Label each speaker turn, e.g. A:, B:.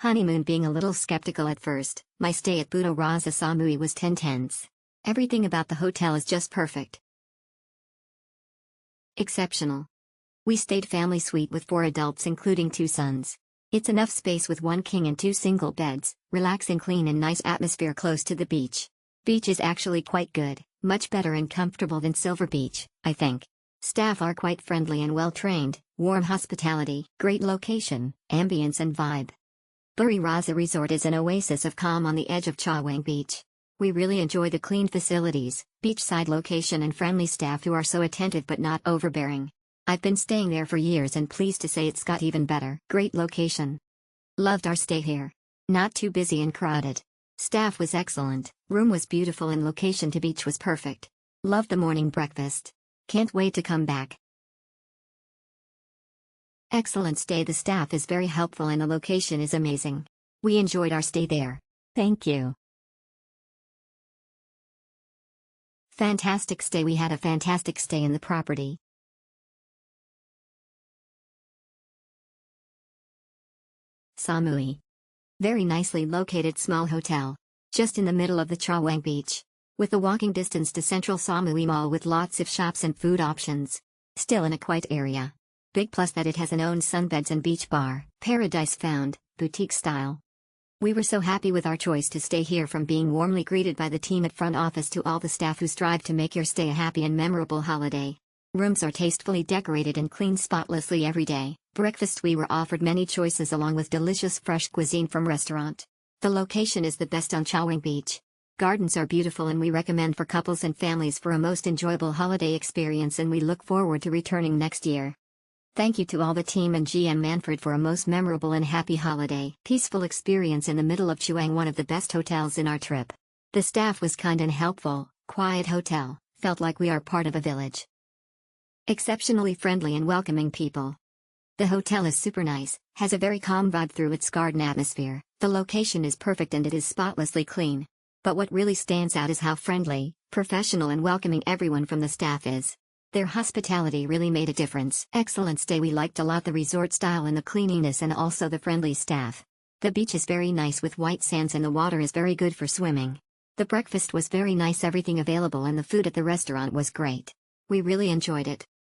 A: Honeymoon. Being a little skeptical at first, my stay at Buri Rasa Samui was 10/10. Everything about the hotel is just perfect. Exceptional. We stayed family suite with 4 adults including 2 sons. It's enough space with 1 king and 2 single beds, relaxing, clean and nice atmosphere close to the beach. Beach is actually quite good, much better and comfortable than Silver Beach, I think. Staff are quite friendly and well trained, warm hospitality, great location, ambience and vibe. Buri Rasa Resort is an oasis of calm on the edge of Chaweng Beach. We really enjoy the clean facilities, beachside location and friendly staff who are so attentive but not overbearing. I've been staying there for years and pleased to say it's got even better. Great location. Loved our stay here. Not too busy and crowded. Staff was excellent, room was beautiful and location to beach was perfect. Loved the morning breakfast. Can't wait to come back. Excellent stay. The staff is very helpful and the location is amazing. We enjoyed our stay there. Thank you. Fantastic stay. We had a fantastic stay in the property. Samui. Very nicely located small hotel. Just in the middle of the Chaweng Beach. With a walking distance to Central Samui Mall with lots of shops and food options. Still in a quiet area. Big plus that it has an own sunbeds and beach bar. Paradise found, boutique style. We were so happy with our choice to stay here, from being warmly greeted by the team at front office to all the staff who strive to make your stay a happy and memorable holiday. Rooms are tastefully decorated and clean spotlessly every day. Breakfast, we were offered many choices along with delicious fresh cuisine from restaurant. The location is the best on Chaweng Beach. Gardens are beautiful and we recommend for couples and families for a most enjoyable holiday experience, and we look forward to returning next year. Thank you to all the team and GM Manfred for a most memorable and happy holiday. Peaceful experience in the middle of Chaweng, one of the best hotels in our trip. The staff was kind and helpful, quiet hotel, felt like we are part of a village. Exceptionally friendly and welcoming people. The hotel is super nice, has a very calm vibe through its garden atmosphere. The location is perfect and it is spotlessly clean. But what really stands out is how friendly, professional and welcoming everyone from the staff is. Their hospitality really made a difference. Excellent stay. We liked a lot the resort style and the cleanliness and also the friendly staff. The beach is very nice with white sands and the water is very good for swimming. The breakfast was very nice, everything available, and the food at the restaurant was great. We really enjoyed it.